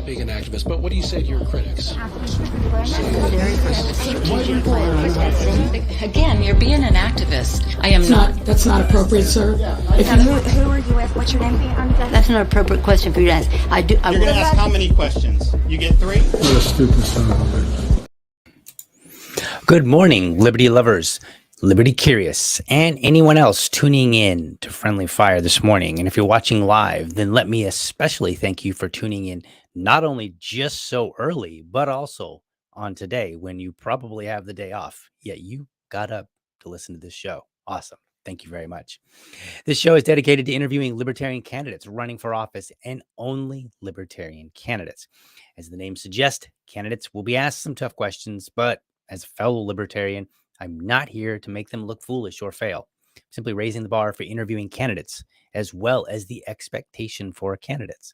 Being an activist, but what do you say to your critics? Again, you're being an activist. I am not. That's not appropriate, sir. Who are you with? What's your name? That's an appropriate question for you to ask. You're going to ask how many questions? You get 3? What a stupid son of a bitch. Good morning, Liberty lovers, Liberty curious, and anyone else tuning in to Friendly Fire this morning. And if you're watching live, then let me especially thank you for tuning in, not only just so early, but also on today when you probably have the day off, yet you got up to listen to this show. Awesome. Thank you very much. This show is dedicated to interviewing libertarian candidates running for office, and only libertarian candidates. As the name suggests, candidates will be asked some tough questions, but as a fellow libertarian, I'm not here to make them look foolish or fail. I'm simply raising the bar for interviewing candidates, as well as the expectation for candidates.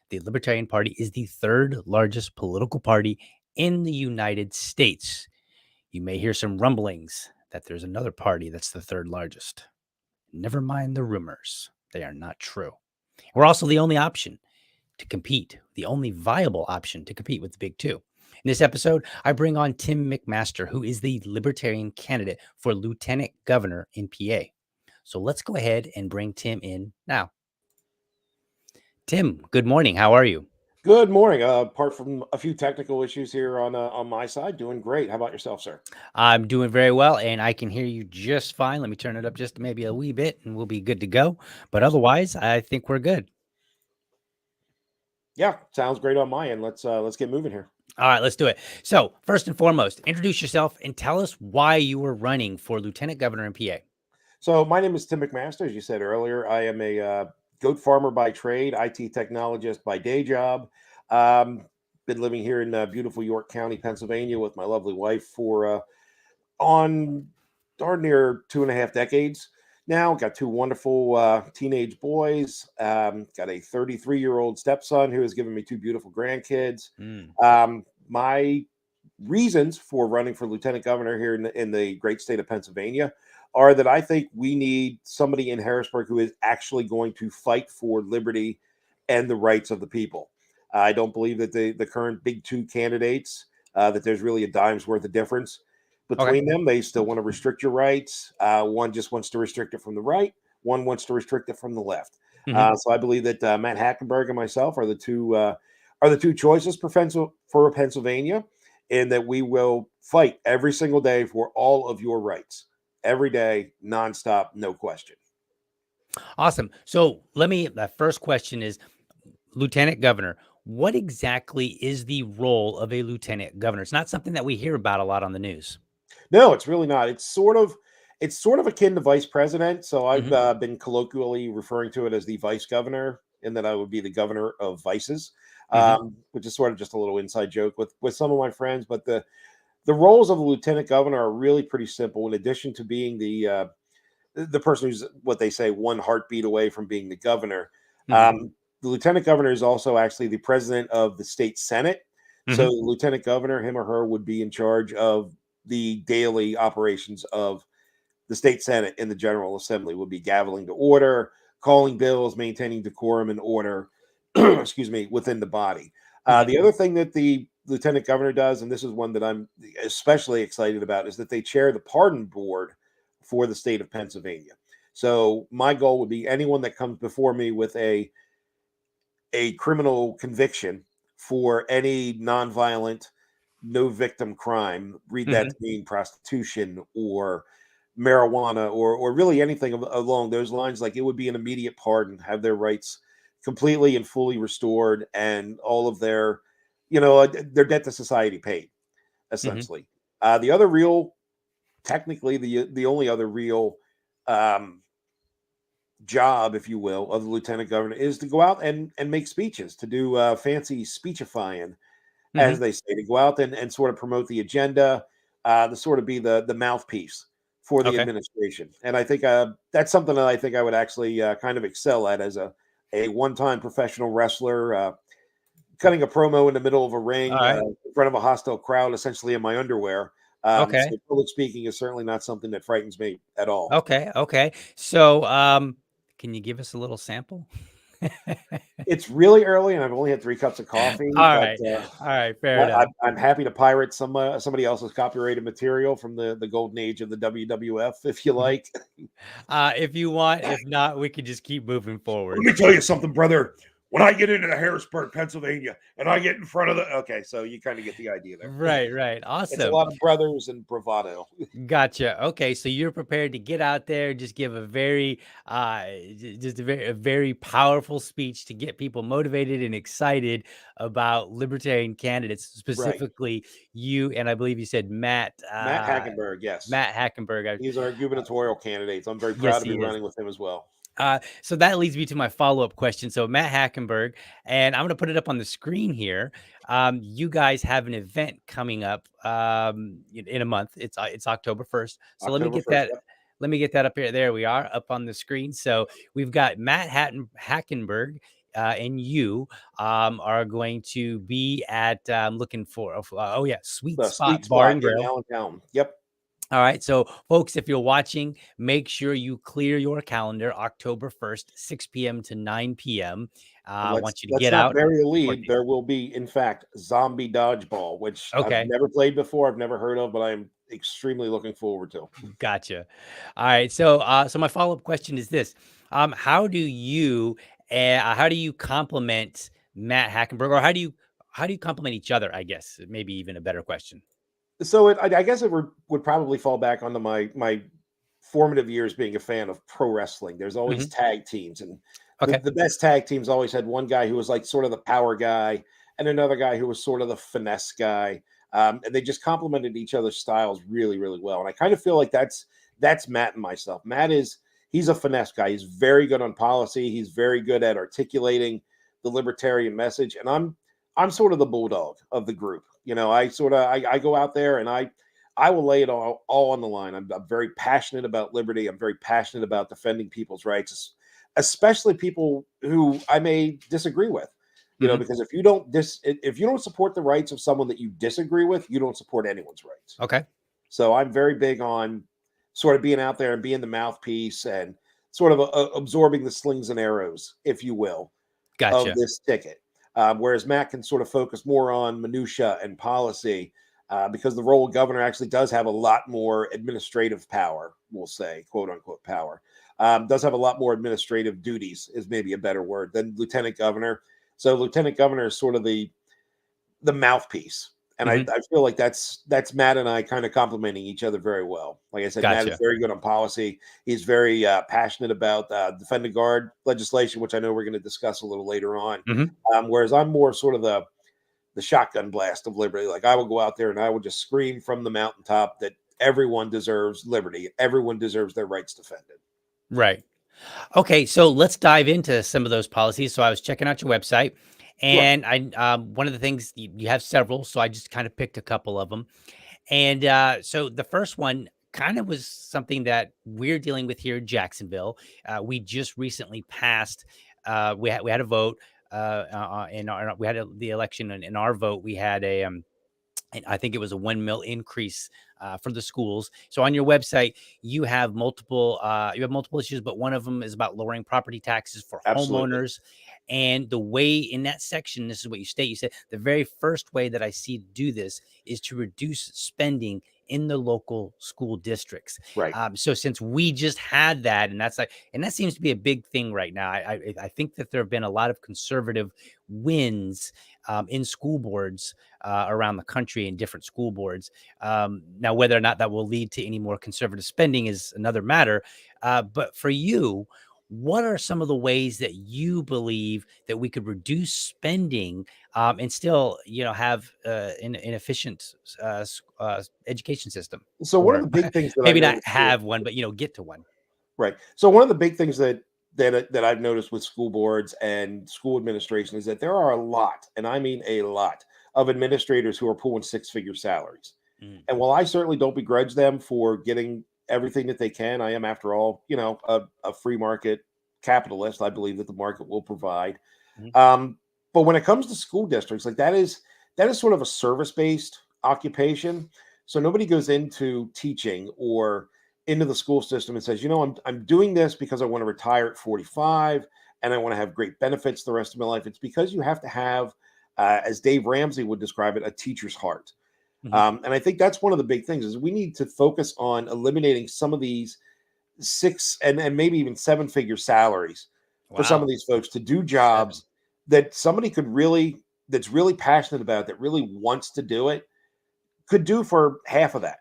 The Libertarian Party is the third largest political party in the United States. You may hear some rumblings that there's another party that's the third largest. Never mind the rumors. They are not true. We're also the only option to compete, the only viable option to compete with the big two. In this episode, I bring on Tim McMaster, who is the Libertarian candidate for Lieutenant Governor in PA. So let's go ahead and bring Tim in now. Tim, good morning. How are you? Good morning. Apart from a few technical issues here on my side, doing great. How about yourself, sir? I'm doing very well, and I can hear you just fine. Let me turn it up just maybe a wee bit, and we'll be good to go. But otherwise, I think we're good. Yeah, sounds great on my end. Let's get moving here. All right, let's do it. So first and foremost, introduce yourself and tell us why you were running for Lieutenant Governor in PA. So my name is Tim McMaster. As you said earlier, I am a goat farmer by trade, IT technologist by day job. Been living here in beautiful York County, Pennsylvania, with my lovely wife for on darn near 2.5 decades now. Got 2 wonderful teenage boys. Got a 33-year-old stepson who has given me 2 beautiful grandkids. My reasons for running for lieutenant governor here in the great state of Pennsylvania are that I think we need somebody in Harrisburg who is actually going to fight for liberty and the rights of the people. I don't believe that the current big 2 candidates, that there's really a dime's worth of difference between them. They still want to restrict your rights. One just wants to restrict it from the right. One wants to restrict it from the left. So I believe that Matt Hackenberg and myself are the two choices for Pennsylvania, and that we will fight every single day for all of your rights. Every day, nonstop, no question. Awesome. So the first question is, Lieutenant Governor, what exactly is the role of a lieutenant governor? It's not something that we hear about a lot on the news. No, it's really not. It's sort of akin to vice president. So I've been colloquially referring to it as the vice governor, and that I would be the governor of vices, which is sort of just a little inside joke with some of my friends. But the roles of the lieutenant governor are really pretty simple. In addition to being the person who's, what they say, one heartbeat away from being the governor, the lieutenant governor is also actually the president of the state senate. So Hmm. the lieutenant governor, him or her, would be in charge of the daily operations of the state senate in the general assembly. Would be gaveling to order, calling bills, maintaining decorum and order, excuse me, within the body. Hmm. The other thing that the lieutenant governor does, and this is one that I'm especially excited about, is that they chair the pardon board for the state of Pennsylvania. So my goal would be anyone that comes before me with a criminal conviction for any nonviolent, no victim crime. Read that Hmm. to mean prostitution or marijuana or really anything along those lines. Like it would be an immediate pardon, have their rights completely and fully restored, and all of their, their debt to society paid, Hmm. essentially. The other real, technically, the only other real um, job, if you will, of the lieutenant governor is to go out and make speeches, to do fancy speechifying, Hmm. as they say, to go out and sort of promote the agenda, to sort of be the mouthpiece for the Okay. administration. And I think that's something that I think I would actually kind of excel at as a one-time professional wrestler, cutting a promo in the middle of a All ring right. in front of a hostile crowd, essentially in my underwear. Okay. So public speaking is certainly not something that frightens me at all. Okay. Okay. So, can you give us a little sample? It's really early, and I've only had 3 cups of coffee, All but, right. All right. Fair enough. I'm happy to pirate somebody else's copyrighted material from the golden age of the WWF, if you like. If you want, if not, we could just keep moving Let forward. me tell you something, brother. When I get into Harrisburg, Pennsylvania, and I get in front of the okay, so you kinda get the idea there. Right. Right. It's a Awesome. lot of brothers and bravado. Gotcha. Okay, so you're prepared to get out there, just give a very, just a very powerful speech to get people motivated and excited about libertarian candidates, Right. specifically you and I believe you said Matt Hackenberg, yes. Matt Hackenberg. He's our gubernatorial candidate, so I'm very proud Yes, to be he is. running with him as well. So that leads me to my follow-up question. So Matt Hackenberg, and I'm going to put it up on the screen here. You guys have an event coming up in a month. It's October 1st. So let me October get 1st, that. yep. Let me get that up here. There we are, up on the screen. So we've got Hackenberg, and you are going to be at looking for. Oh yeah, Sweet The Sweet Spot Bar Spot and in Grill. Allentown. Yep. All right. So, folks, if you're watching, make sure you clear your calendar October 1st, 6 p.m. to 9 p.m. And I want you to let's get not out bury and the support lead. these. There will be, in fact, zombie dodgeball, which I've Okay. never played before. I've never heard of, but I'm extremely looking forward to. Gotcha. All right. So, so my follow up question is this: how do you compliment Matt Hackenberg, or how do you compliment each other? I guess maybe even a better question. So I guess it would probably fall back onto my formative years being a fan of pro wrestling. There's always Hmm. tag teams, and the, Okay. the best tag teams always had one guy who was like sort of the power guy, and another guy who was sort of the finesse guy. And they just complemented each other's styles really, really well. And I kind of feel like that's Matt and myself. He's a finesse guy. He's very good on policy. He's very good at articulating the libertarian message, and I'm sort of the bulldog of the group. I go out there and I will lay it all on the line. I'm very passionate about liberty. I'm very passionate about defending people's rights, especially people who I may disagree with. Hmm. Because if you don't support the rights of someone that you disagree with, you don't support anyone's rights. Okay. So I'm very big on sort of being out there and being the mouthpiece and sort of absorbing the slings and arrows, if you will, of Gotcha. this ticket. Whereas Matt can sort of focus more on minutia and policy, because the role of governor actually does have a lot more administrative power, we'll say, quote unquote power. Does have a lot more administrative duties, is maybe a better word, than lieutenant governor. So lieutenant governor is sort of the mouthpiece. And I, Hmm. I feel like that's Matt and I kind of complementing each other very well. Like I said, Matt is Gotcha. very good on policy. He's very passionate about defend the guard legislation, which I know we're going to discuss a little later on. Hmm. Whereas I'm more sort of the shotgun blast of liberty. Like I will go out there and I will just scream from the mountaintop that everyone deserves liberty. Everyone deserves their rights defended. Right. Okay, so let's dive into some of those policies. So I was checking out your website, Sure. and one of the things you have several, so I just kind of picked a couple of them. And so the first one kind of was something that we're dealing with here in Jacksonville. We just recently passed. We had a vote we had the election, and in our vote, we had and I think it was a 1 mil increase for the schools. So on your website, you have multiple issues, but one of them is about lowering property taxes for Absolutely. homeowners. And the way in that section, this is what you state. You said the very first way that I see to do this is to reduce spending in the local school districts. Right. So since we just had that, and that seems to be a big thing right now. I think that there have been a lot of conservative wins in school boards around the country in different school boards. Now, whether or not that will lead to any more conservative spending is another matter. But for you, what are some of the ways that you believe that we could reduce spending and still, have an efficient education system, So one of or the big things that I maybe not noticed here, have one, but get to one? right? So one of the big things that I've noticed with school boards and school administration is that there are a lot, and I mean a lot, of administrators who are pulling six-figure salaries. Mm, And while I certainly don't begrudge them for getting everything that they can, I am, after all, a free market capitalist. I believe that the market will provide. mhm. Um, but when it comes to school districts, like that is sort of a service-based occupation. So nobody goes into teaching or into the school system and says, I'm doing this because I want to retire at 45 and I want to have great benefits the rest of my life. It's because you have to have, as Dave Ramsey would describe it, a teacher's heart. Mhm. And I think that's one of the big things is we need to focus on eliminating some of these six and maybe even seven-figure salaries for some of Wow. these folks to do 7. jobs that somebody that's really passionate about, that really wants to do it, could do for half of that.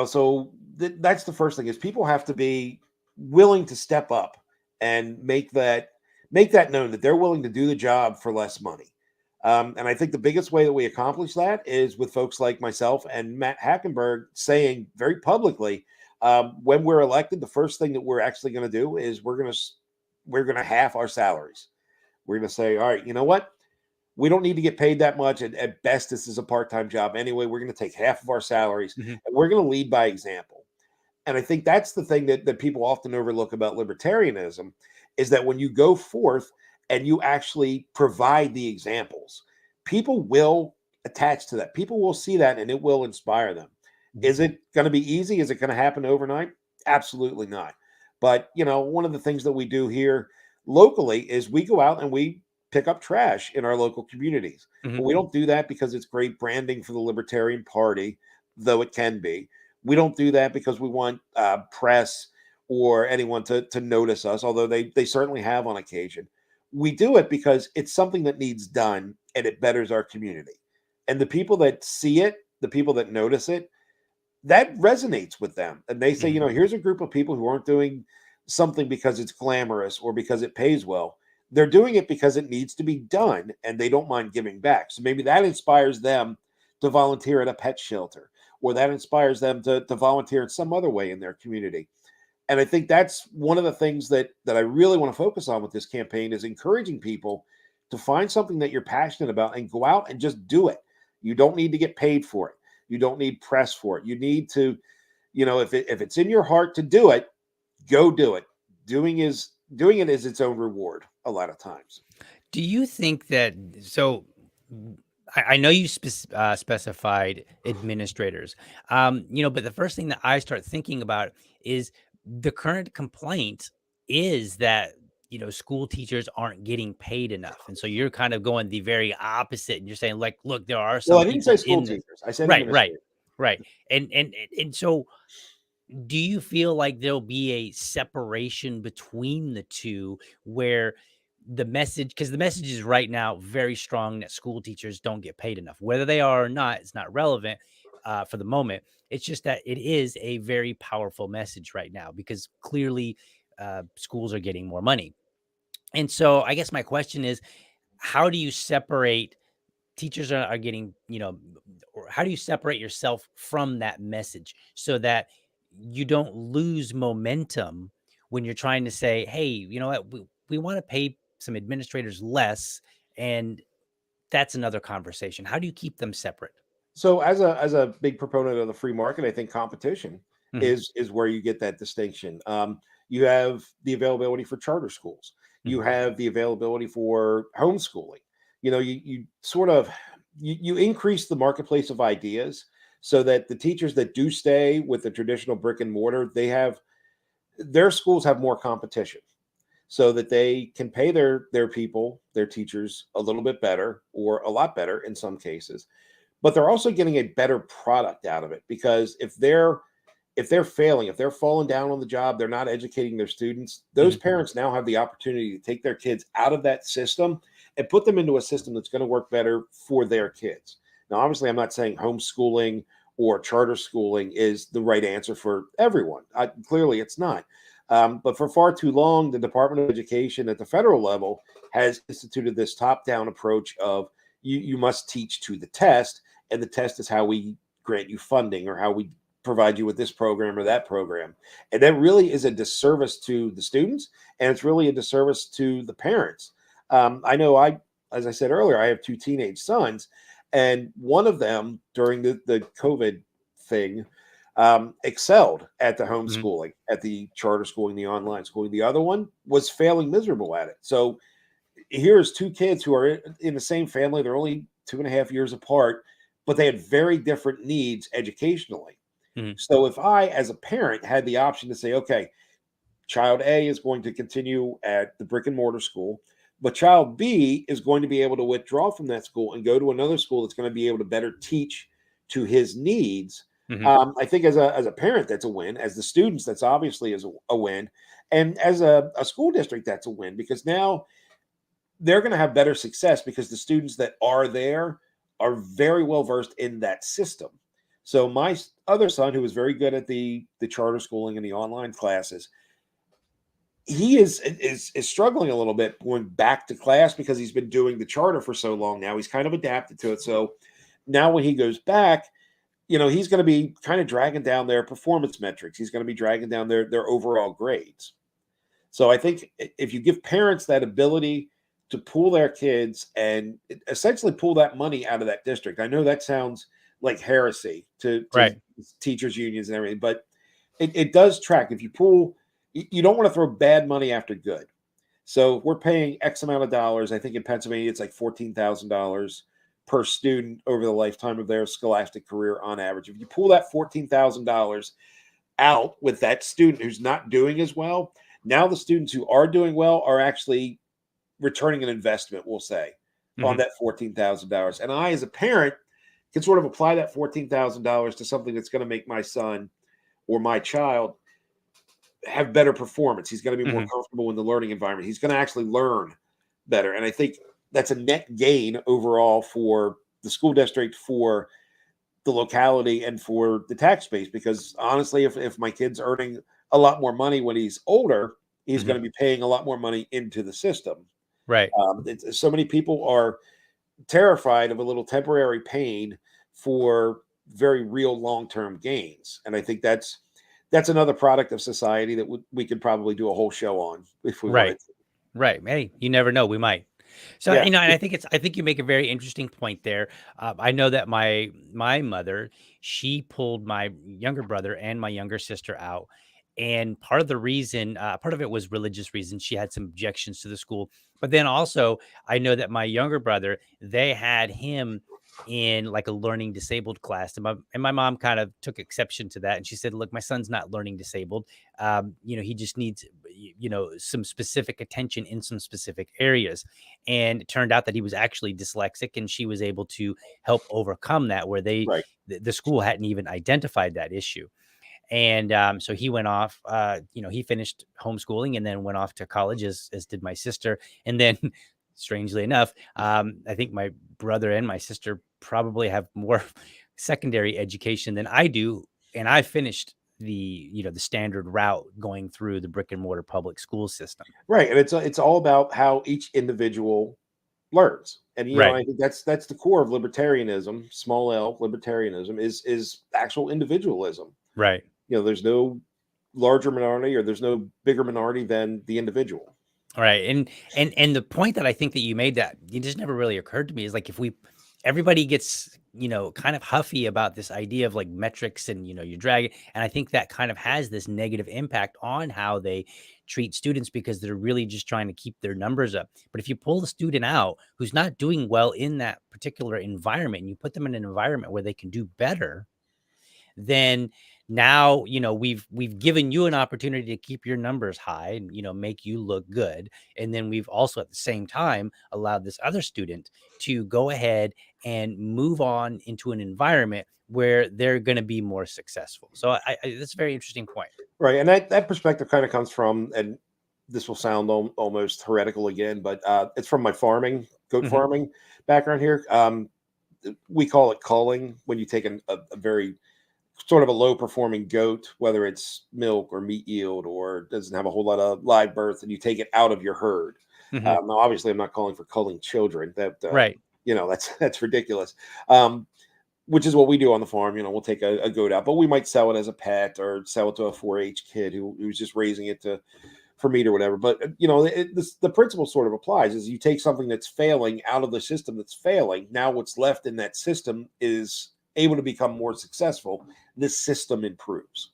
So that's the first thing is people have to be willing to step up and make that known that they're willing to do the job for less money. And I think the biggest way that we accomplish that is with folks like myself and Matt Hackenberg saying very publicly, when we're elected, the first thing that we're actually going to do is we're going to half our salaries. We're going to say, all right, you know what? We don't need to get paid that much. At best, this is a part-time job anyway. We're going to take half of our salaries Mhm. and we're going to lead by example. And I think that's the thing that people often overlook about libertarianism is that when you go forth and you actually provide the examples, people will attach to that. People will see that and it will inspire them. Mhm. Is it going to be easy? Is it going to happen overnight? Absolutely not. But, one of the things that we do here locally is we go out and we pick up trash in our local communities. But Mhm. we don't do that because it's great branding for the Libertarian Party, though it can be. We don't do that because we want press or anyone to notice us, although they certainly have on occasion. We do it because it's something that needs done and it betters our community. And the people that see it, the people that notice it, that resonates with them. And they say, Mhm. here's a group of people who aren't doing something because it's glamorous or because it pays well. They're doing it because it needs to be done and they don't mind giving back. So maybe that inspires them to volunteer at a pet shelter, or that inspires them to volunteer in some other way in their community. And I think that's one of the things that I really want to focus on with this campaign is encouraging people to find something that you're passionate about and go out and just do it. You don't need to get paid for it. You don't need press for it. You need to, if it's in your heart to do it, go do it. Doing it is its own reward a lot of times. Do you think that so? I know you specified administrators, but the first thing that I start thinking about is the current complaint is that school teachers aren't getting paid enough, and so you're kind of going the very opposite, and you're saying like, look, there are Well, some I didn't say people school in this, teachers. I said right, right, administrators. right, and so do you feel like there'll be a separation between the two where because the message is right now very strong that school teachers don't get paid enough, whether they are or not, it's not relevant for the moment. It's just that it is a very powerful message right now because clearly schools are getting more money. And so I guess my question is, how do you separate teachers are getting, or how do you separate yourself from that message so that you don't lose momentum when you're trying to say, hey, you know what, we want to pay some administrators less, and that's another conversation. How do you keep them separate? So as a big proponent of the free market, I think competition Mhm. is where you get that distinction. You have the availability for charter schools. You Mhm. have the availability for homeschooling. You sort of you increase the marketplace of ideas so that the teachers that do stay with the traditional brick and mortar, their schools have more competition so that they can pay their people, their teachers a little bit better or a lot better in some cases. But they're also getting a better product out of it because if they're failing, if they're falling down on the job, they're not educating their students, those Mhm. parents now have the opportunity to take their kids out of that system and put them into a system that's going to work better for their kids. Now, obviously, I'm not saying homeschooling or charter schooling is the right answer for everyone. Clearly, it's not. But for far too long, the Department of Education at the federal level has instituted this top down approach of you must teach to the test, and the test is how we grant you funding or how we provide you with this program or that program. And that really is a disservice to the students, and it's really a disservice to the parents. I know as I said earlier, I have two teenage sons, and one of them during the COVID thing excelled at the Mhm. homeschooling, at the charter schooling, the online schooling. The other one was failing miserable at it. So here's two kids who are in the same family. They're only 2.5 years apart, but they had very different needs educationally. Mhm. So if I, as a parent, had the option to say, okay, child A is going to continue at the brick and mortar school, but child B is going to be able to withdraw from that school and go to another school that's going to be able to better teach to his needs. Mhm. I think as a parent, that's a win. As the students, that's obviously is a win. And as a school district, that's a win because now they're going to have better success because the students that are there are very well versed in that system. So my other son, who was very good at the charter schooling and the online classes, he is struggling a little bit going back to class because he's been doing the charter for so long now. He's kind of adapted to it. So now when he goes back, he's going to be kind of dragging down their performance metrics. He's going to be dragging down their overall grades. So I think if you give parents that ability to pull their kids and essentially pull that money out of that district, I know that sounds like heresy to Right. teachers unions and everything, but it does track. If you pull, you don't want to throw bad money after good. So if we're paying X amount of dollars. I think in Pennsylvania it's like $14,000 per student over the lifetime of their scholastic career on average. If you pull that $14,000 out with that student who's not doing as well, now the students who are doing well are actually returning an investment, we'll say, on Mhm. that $14,000. And I, as a parent, can sort of apply that $14,000 to something that's going to make my son or my child have better performance. He's going to be more Mhm. comfortable in the learning environment. He's going to actually learn better. And I think that's a net gain overall for the school district, for the locality, and for the tax base. Because honestly, if my kid's earning a lot more money when he's older, he's Mhm. going to be paying a lot more money into the system. Right. So many people are terrified of a little temporary pain for very real long-term gains, and I think that's another product of society that we could probably do a whole show on if we Right. wanted to. Right. Hey, you never know. We might. So, Yeah, and I think you make a very interesting point there. I know that my mother, she pulled my younger brother and my younger sister out, and part of it was religious reasons. She had some objections to the school, but then also I know that my younger brother, they had him in like a learning disabled class, and my mom kind of took exception to that, and she said, "Look, my son's not learning disabled. He just needs some specific attention in some specific areas." And it turned out that he was actually dyslexic, and she was able to help overcome that where right. the school hadn't even identified that issue. And so he went off, he finished homeschooling and then went off to college, as did my sister. And then strangely enough, I think my brother and my sister probably have more secondary education than I do, and I finished the standard route going through the brick and mortar public school system. Right, and it's all about how each individual learns. And Right. I think that's the core of libertarianism, small L libertarianism is actual individualism. Right. There's no larger minority or there's no bigger minority than the individual. Right. And the point that I think that you made that it just never really occurred to me is like everybody gets, kind of huffy about this idea of like metrics and, you're dragging. And I think that kind of has this negative impact on how they treat students because they're really just trying to keep their numbers up. But if you pull the student out who's not doing well in that particular environment and you put them in an environment where they can do better, then now we've given you an opportunity to keep your numbers high and make you look good, and then we've also at the same time allowed this other student to go ahead and move on into an environment where they're going to be more successful. So that's a very interesting point. Right, and that perspective kind of comes from, and this will sound almost heretical again, but it's from my goat Hmm. farming background here. We call it culling when you take a very sort of a low performing goat, whether it's milk or meat yield or doesn't have a whole lot of live birth, and you take it out of your herd. Hmm. Now, obviously, I'm not calling for culling children. Right. That's ridiculous. Which is what we do on the farm. We'll take a goat out, but we might sell it as a pet or sell it to a 4-H kid who's just raising it for meat or whatever. But the principle sort of applies: is you take something that's failing out of the system that's failing. Now, what's left in that system is able to become more successful. This system improves.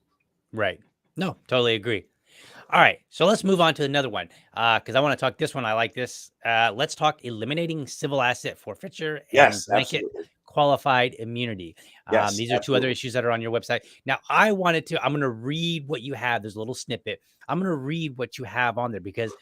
Right. No, totally agree. All right, so let's move on to another one because I want to talk this one. I like this. Let's talk eliminating civil asset forfeiture and Yes, blanket absolutely. qualified immunity. Yes, These are two other absolutely. issues that are on your website. Now, I'm going to read what you have. There's a little snippet. I'm going to read what you have on there because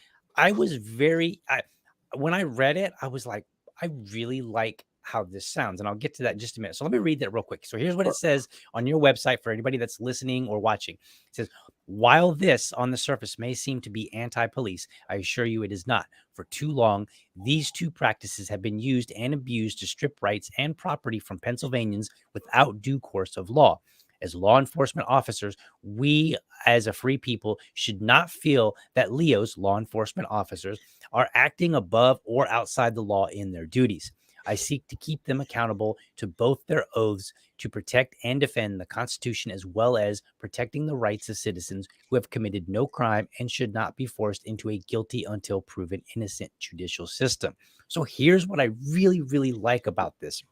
when I read it, I was like, I really like how this sounds. And I'll get to that in just a minute. So let me read that real quick. So here's what it says on your website for anybody that's listening or watching. It says, while this on the surface may seem to be anti-police, I assure you it is not. For too long, these two practices have been used and abused to strip rights and property from Pennsylvanians without due course of law. As law enforcement officers, we as a free people should not feel that Leo's law enforcement officers are acting above or outside the law in their duties. I seek to keep them accountable to both their oaths to protect and defend the Constitution, as well as protecting the rights of citizens who have committed no crime and should not be forced into a guilty until proven innocent judicial system. So here's what I really, really like about this.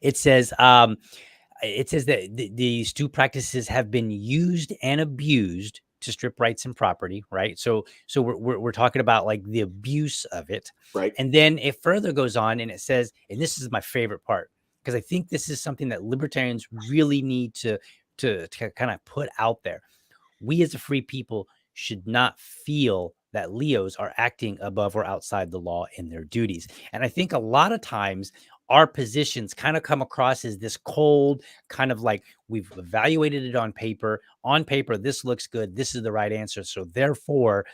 It says, that these two practices have been used and abused to strip rights and property, right? So we're talking about like the abuse of it. Right. And then it further goes on and it says, and this is my favorite part, because I think this is something that libertarians really need to kind of put out there. We as a free people should not feel that Leos are acting above or outside the law in their duties. And I think a lot of times our positions kind of come across as this cold, kind of like we've evaluated it on paper. On paper, this looks good. This is the right answer. So therefore,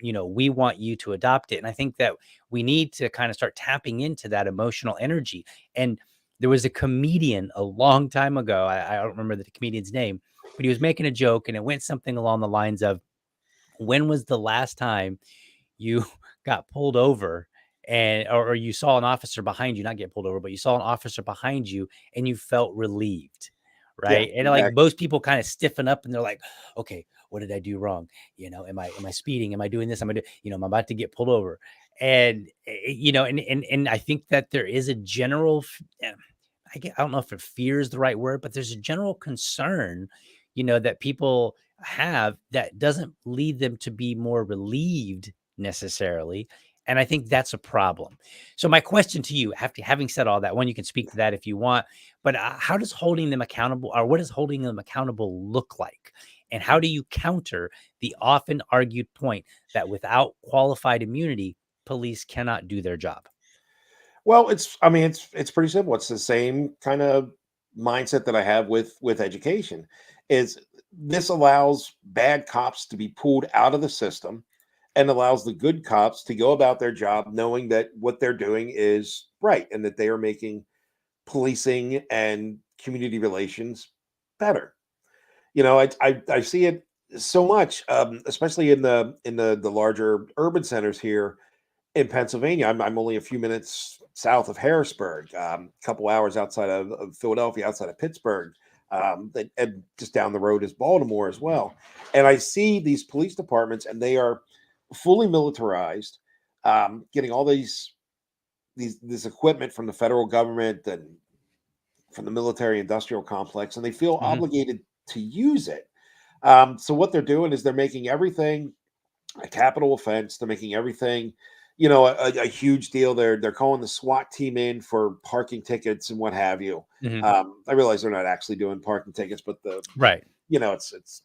we want you to adopt it. And I think that we need to kind of start tapping into that emotional energy. And there was a comedian a long time ago. I don't remember the comedian's name, but he was making a joke and it went something along the lines of, when was the last time you got pulled over or you saw an officer behind you, not get pulled over, but you saw an officer behind you and you felt relieved, Yeah, right? And like exactly. most people kind of stiffen up and they're like, okay, what did I do wrong? Am I speeding? Am I doing this? I'm about to get pulled over. And and I think that there is a general I don't know if fear is the right word, but there's a general concern, that people have that doesn't lead them to be more relieved necessarily. And I think that's a problem. So my question to you, after having said all that, one, you can speak to that if you want, but how does holding them accountable, or what does holding them accountable look like? And how do you counter the often argued point that without qualified immunity, police cannot do their job? Well, it's pretty simple. It's the same kind of mindset that I have with education. Is this allows bad cops to be pulled out of the system and allows the good cops to go about their job knowing that what they're doing is right and that they are making policing and community relations better. I see it so much, especially in the larger urban centers here in Pennsylvania. I'm only a few minutes south of Harrisburg, a couple hours outside of Philadelphia, outside of Pittsburgh, and just down the road is Baltimore as well. And I see these police departments, and they are fully militarized, getting all these this equipment from the federal government and from the military industrial complex, and they feel obligated to use it. So what they're doing is they're making everything a capital offense. They're making everything, a huge deal. They're calling the SWAT team in for parking tickets and what have you. I realize they're not actually doing parking tickets, but Right. it's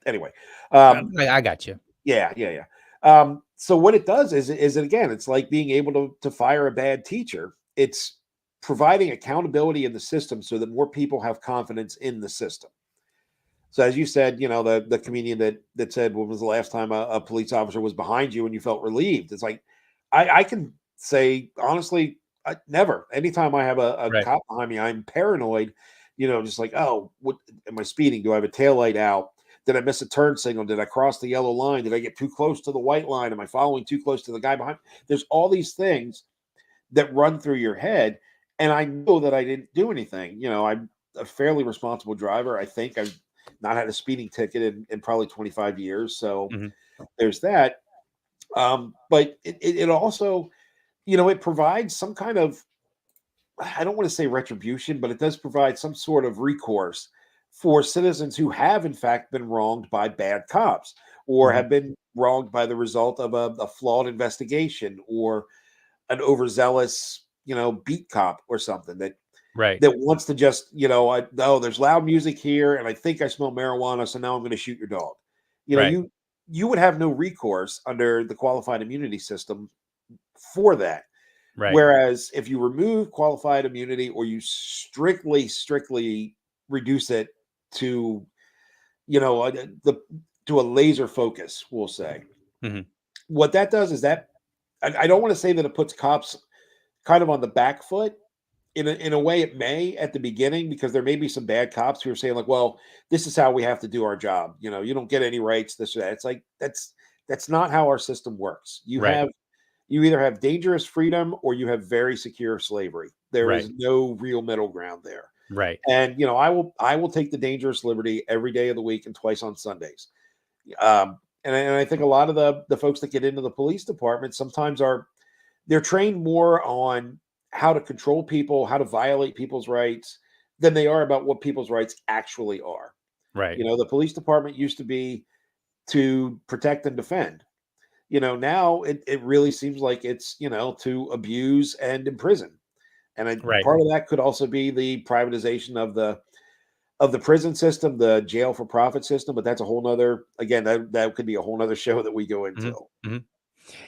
anyway. I got you. Yeah. So what it does is it again, it's like being able to fire a bad teacher. It's providing accountability in the system so that more people have confidence in the system. So as you said, the comedian that said, when was the last time a police officer was behind you and you felt relieved? It's like, I can say, honestly, never. Anytime I have a Right. cop behind me, I'm paranoid, just like, oh, what am I speeding? Do I have a taillight out? Did I miss a turn signal? Did I cross the yellow line? Did I get too close to the white line? Am I following too close to the guy behind? There's all these things that run through your head. And I know that I didn't do anything. I'm a fairly responsible driver. I think I've not had a speeding ticket in probably 25 years. So there's that. But it also, it provides some kind of, I don't want to say retribution, but it does provide some sort of recourse for citizens who have, in fact, been wronged by bad cops or have been wronged by the result of a flawed investigation or an overzealous, beat cop or something that Right. wants to just, there's loud music here and I think I smell marijuana, so now I'm going to shoot your dog. Right. You would have no recourse under the qualified immunity system for that. Right. Whereas if you remove qualified immunity or you strictly reduce it to, to a laser focus, we'll say, what that does is that I don't want to say that it puts cops kind of on the back foot. In a way, it may at the beginning, because there may be some bad cops who are saying like, well, this is how we have to do our job. You don't get any rights, this or that. It's like, that's not how our system works. You either have dangerous freedom or you have very secure slavery. There is no real middle ground there. Right. And, I will take the dangerous liberty every day of the week and twice on Sundays. And I think a lot of the folks that get into the police department sometimes they're trained more on how to control people, how to violate people's rights than they are about what people's rights actually are. Right. The police department used to be to protect and defend. Now it really seems like it's, to abuse and imprison. And part of that could also be the privatization of the prison system, the jail for profit system, but that's a whole nother, again, that could be a whole nother show that we go into.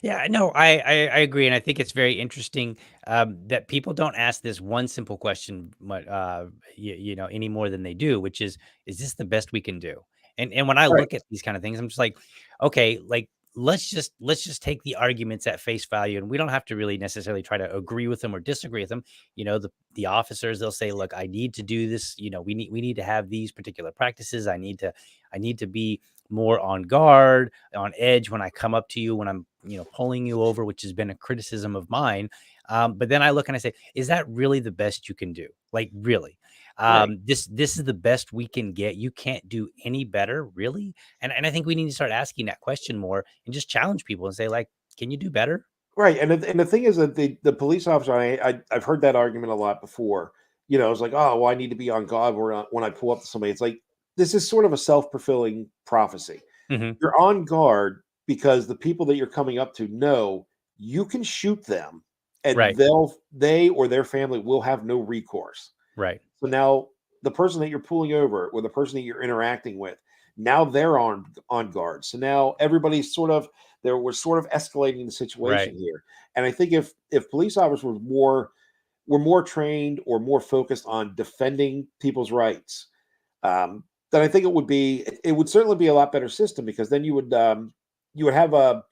Yeah, no, I agree, and I think it's very interesting that people don't ask this one simple question, any more than they do, which is this the best we can do? And when I Right. look at these kind of things, I'm just like, okay, like let's just take the arguments at face value, and we don't have to really necessarily try to agree with them or disagree with them. The officers, they'll say, look, I need to do this. We need to have these particular practices. I need to be more on guard, on edge when I come up to you, when I'm, pulling you over, which has been a criticism of mine. But then I look and I say, is that really the best you can do? Like, really? This is the best we can get. You can't do any better, really? And I think we need to start asking that question more and just challenge people and say, like, can you do better? Right. And the thing is that the police officer, I've heard that argument a lot before. It's like, oh, well, I need to be on guard when I pull up to somebody. It's like, this is sort of a self-fulfilling prophecy. You're on guard because the people that you're coming up to know you can shoot them and they or their family will have no recourse. Right. So now the person that you're pulling over or the person that you're interacting with, now they're on guard. So now everybody's we're sort of escalating the situation here. And I think if police officers were more trained or more focused on defending people's rights, then I think it would certainly be a lot better system, because then you would have a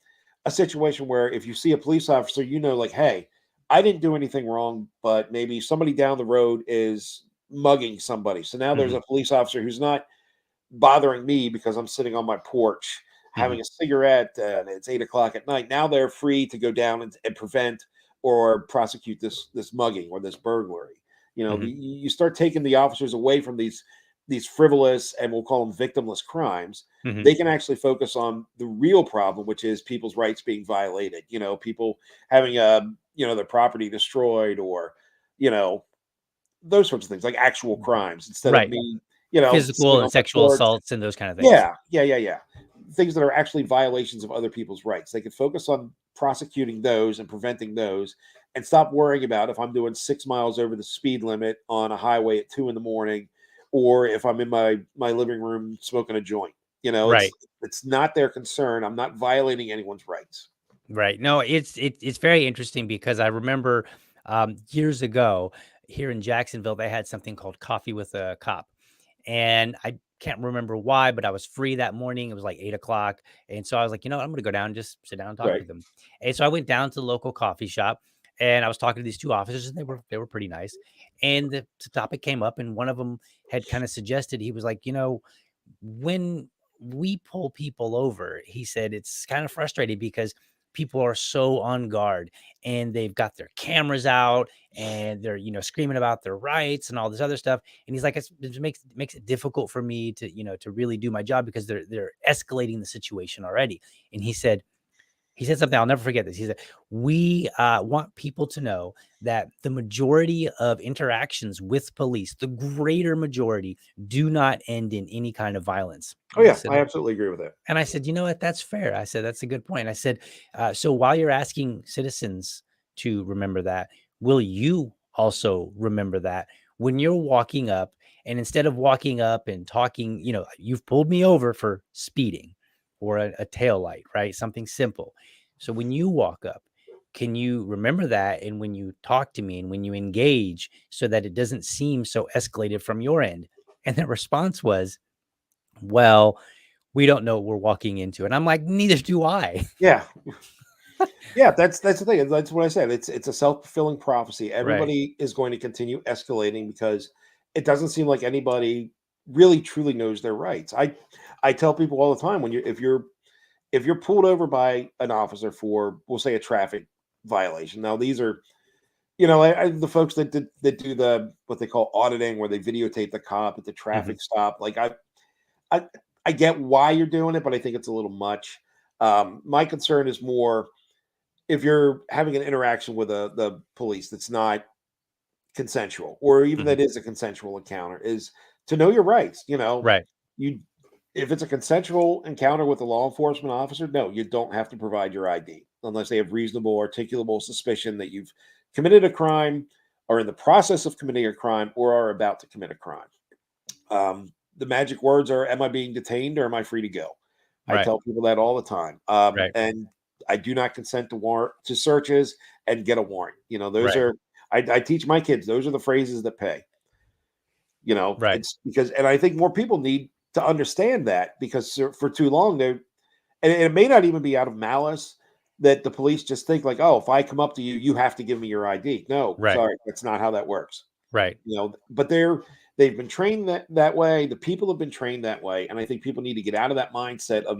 situation where if you see a police officer, like, hey, I didn't do anything wrong, but maybe somebody down the road is mugging somebody. So now there's a police officer who's not bothering me because I'm sitting on my porch having a cigarette and it's 8 o'clock at night. Now they're free to go down and prevent or prosecute this mugging or this burglary. You start taking the officers away from these frivolous, and we'll call them victimless crimes. They can actually focus on the real problem, which is people's rights being violated. People having their property destroyed, or, you know, those sorts of things, like actual crimes, instead of Right. me, Physical sitting and on the sexual porch. assaults and those kind of things. Yeah. Things that are actually violations of other people's rights. They could focus on prosecuting those and preventing those, and stop worrying about if I'm doing 6 miles over the speed limit on a highway at 2 in the morning, or if I'm in my living room smoking a joint. Right. It's not their concern. I'm not violating anyone's rights. Right. No, it's very interesting because I remember years ago here in Jacksonville, they had something called Coffee with a Cop. And I can't remember why, but I was free that morning. It was like 8 o'clock. And so I was like, I'm going to go down and just sit down and talk to Right. them. And so I went down to the local coffee shop and I was talking to these two officers and they were pretty nice. And the topic came up and one of them had kind of suggested, he was like, when we pull people over, he said it's kind of frustrating because people are so on guard and they've got their cameras out and they're screaming about their rights and all this other stuff. And he's like, it makes it difficult for me to to really do my job because they're escalating the situation already. And he said something, I'll never forget this. He said, we want people to know that the majority of interactions with police, the greater majority, do not end in any kind of violence. Oh And I yeah, said, I absolutely agree with that. and I said, you know what? That's fair. I said, that's a good point. I said, so while you're asking citizens to remember that, will you also remember that when you're walking up and instead of walking up and talking, you've pulled me over for speeding or a tail light, right? Something simple. So when you walk up, can you remember that? And when you talk to me and when you engage so that it doesn't seem so escalated from your end. And the response was, well, we don't know what we're walking into. And I'm like, neither do I. Yeah. Yeah, that's the thing. That's what I said. It's a self-fulfilling prophecy. Right. Everybody is going to continue escalating because it doesn't seem like anybody really truly knows their rights. I tell people all the time, when if you're pulled over by an officer for, we'll say, a traffic violation. Now these are, the folks that do the what they call auditing, where they videotape the cop at the Hmm. traffic stop. Like I I get why you're doing it, but I think it's a little much. My concern is more if you're having an interaction with the police that's not consensual, or even Hmm. that is a consensual encounter, is to know your rights. Right. You if it's a consensual encounter with a law enforcement officer, no, you don't have to provide your ID unless they have reasonable, articulable suspicion that you've committed a crime, are in the process of committing a crime, or are about to commit a crime. The magic words are, am I being detained or am I free to go? I Right. tell people that all the time. Right. And I do not consent to searches and get a warrant. Those Right. are, I teach my kids, those are the phrases that pay. Right. It's because, and I think more people need to understand that, because for too long, and it may not even be out of malice, that the police just think like, oh, if I come up to you, you have to give me your ID. No, Right. sorry, that's not how that works. Right. But they've been trained that way. The people have been trained that way, and I think people need to get out of that mindset of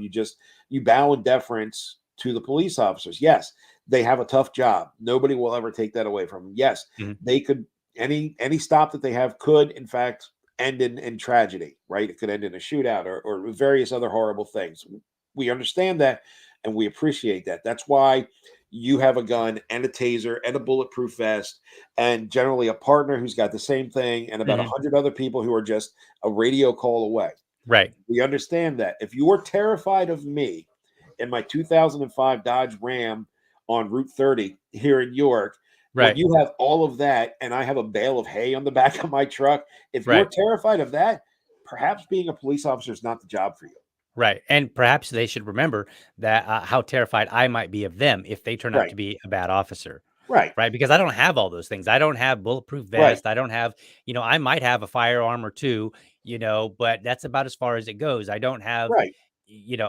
you bow in deference to the police officers. Yes, they have a tough job. Nobody will ever take that away from them. Yes, Mhm. they could, any stop that they have could in fact end in tragedy, right? It could end in a shootout, or various other horrible things. We understand that, and we appreciate that. That's why you have a gun and a taser and a bulletproof vest, and generally a partner who's got the same thing, and about Mhm. 100 other people who are just a radio call away. Right. We understand that. If you're terrified of me in my 2005 Dodge Ram on Route 30 here in York, when Right. you have all of that and I have a bale of hay on the back of my truck, if you're Right. terrified of that, perhaps being a police officer is not the job for you. Right. And perhaps they should remember that how terrified I might be of them if they turn out Right. to be a bad officer. Right. Right, because I don't have all those things. I don't have bulletproof Right. vest. I don't have, I might have a firearm or two, but that's about as far as it goes. I don't have, Right.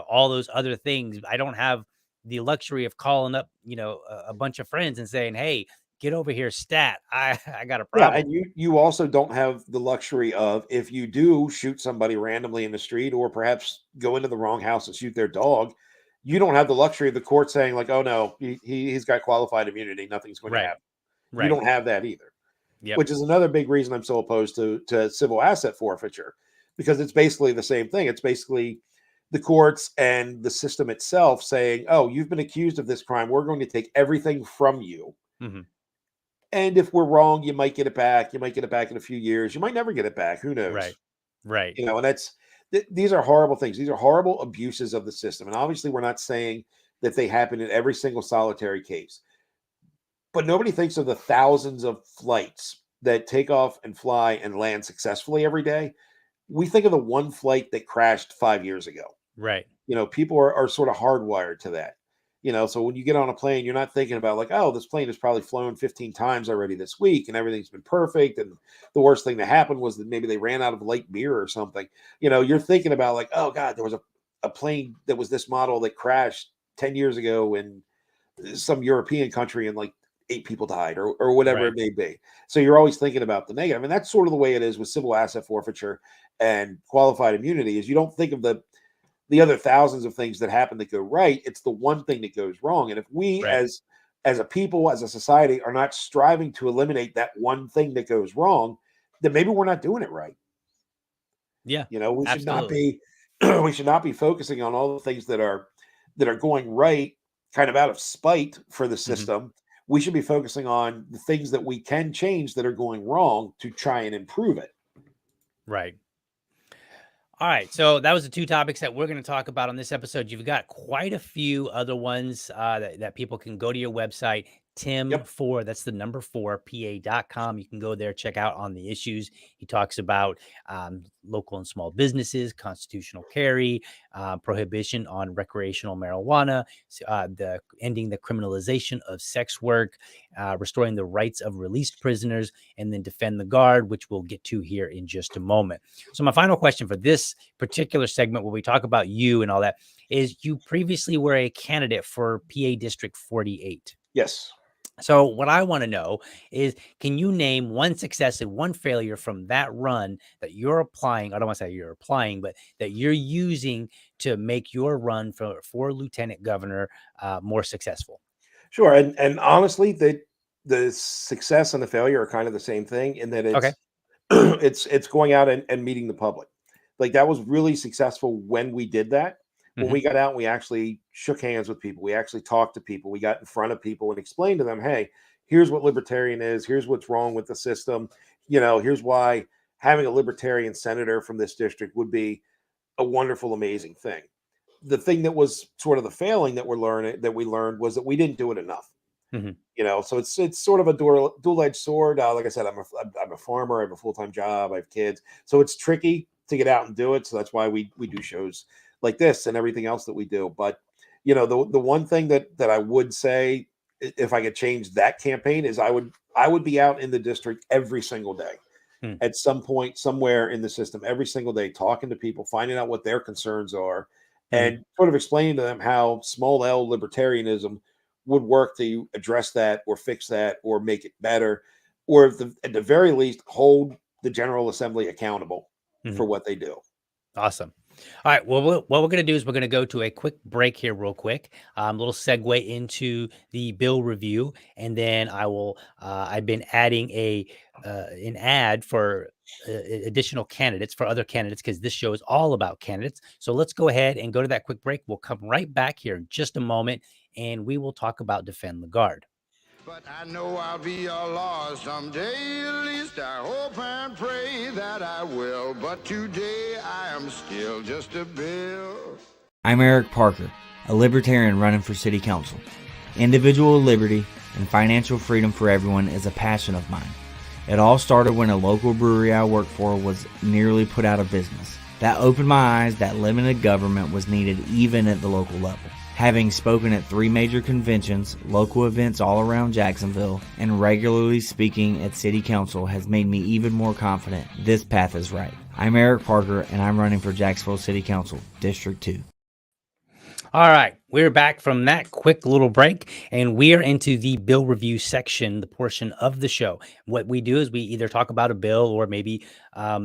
all those other things. I don't have the luxury of calling up, a bunch of friends and saying, "Hey, get over here, stat. I got a Yeah, problem." and you also don't have the luxury of, if you do shoot somebody randomly in the street, or perhaps go into the wrong house and shoot their dog, you don't have the luxury of the court saying like, "Oh no, he's got qualified immunity, nothing's going to Right. happen." You Right. don't have that either, Yep. which is another big reason I'm so opposed to civil asset forfeiture, because it's basically the same thing. It's basically the courts and the system itself saying, "Oh, you've been accused of this crime. We're going to take everything from you, Hmm. And if we're wrong, you might get it back. You might get it back in a few years. You might never get it back. Who knows? Right. Right. And that's these are horrible things. These are horrible abuses of the system. And obviously, we're not saying that they happen in every single solitary case, but nobody thinks of the thousands of flights that take off and fly and land successfully every day. We think of the one flight that crashed 5 years ago. Right. People are sort of hardwired to that. So when you get on a plane, you're not thinking about like, oh, this plane has probably flown 15 times already this week and everything's been perfect. And the worst thing that happened was that maybe they ran out of light beer or something. You're thinking about like, oh God, there was a plane that was this model that crashed 10 years ago in some European country and like 8 people died or whatever Right. it may be. So you're always thinking about the negative. And that's sort of the way it is with civil asset forfeiture and qualified immunity is you don't think of the other thousands of things that happen that go right. It's the one thing that goes wrong. And if we Right. as a people, as a society, are not striving to eliminate that one thing that goes wrong, then maybe we're not doing it right. Yeah. We should not Absolutely. be we should not be focusing on all the things that are going right, kind of out of spite for the Hmm. system. We should be focusing on the things that we can change that are going wrong to try and improve it. Right. All right, so that was the two topics that we're going to talk about on this episode. You've got quite a few other ones that people can go to your website, Yep. Tim4, that's the number 4, PA.com. You can go there, check out on the issues. He talks about local and small businesses, constitutional carry, prohibition on recreational marijuana, the ending the criminalization of sex work, restoring the rights of released prisoners, and then defend the guard, which we'll get to here in just a moment. So my final question for this particular segment where we talk about you and all that is you previously were a candidate for PA District 48. Yes. So what I want to know is, can you name one success and one failure from that run that you're applying? I don't want to say you're applying, but that you're using to make your run for lieutenant governor more successful. Sure. And honestly, the success and the failure are kind of the same thing in that Okay. it's it's going out and meeting the public. Like that was really successful when we did that. When Hmm. we got out and we actually shook hands with people, we actually talked to people, we got in front of people and explained to them, hey, here's what libertarian is, here's what's wrong with the system. Here's why having a libertarian senator from this district would be a wonderful, amazing thing. The thing that was sort of the failing that we learned was that we didn't do it enough. Hmm. So it's sort of a dual-edged sword. Like I said, I'm a farmer. I have a full-time job. I have kids, so it's tricky to get out and do it. So that's why we do shows like this and everything else that we do. But the one thing that I would say, if I could change that campaign, is I would be out in the district every single day, Hmm. at some point somewhere in the system, every single day, talking to people, finding out what their concerns are, Hmm. and sort of explaining to them how small L libertarianism would work to address that or fix that or make it better, or at the very least hold the General Assembly accountable Hmm. for what they do. Awesome. All right. Well, what we're going to do is we're going to go to a quick break here, real quick. Little segue into the bill review, and then I will. I've been adding an ad for additional candidates for other candidates because this show is all about candidates. So let's go ahead and go to that quick break. We'll come right back here in just a moment, and we will talk about Defend the Guard. But I know I'll be a law someday, at least I hope and pray that I will. But today I am still just a bill. I'm Eric Parker, a libertarian running for city council. Individual liberty and financial freedom for everyone is a passion of mine. It all started when a local brewery I worked for was nearly put out of business. That opened my eyes that limited government was needed even at the local level. Having spoken at 3 major conventions, local events all around Jacksonville, and regularly speaking at City Council has made me even more confident this path is right. I'm Eric Parker, and I'm running for Jacksonville City Council, District 2. All right, we're back from that quick little break, and we're into the bill review section, the portion of the show. What we do is we either talk about a bill or maybe, a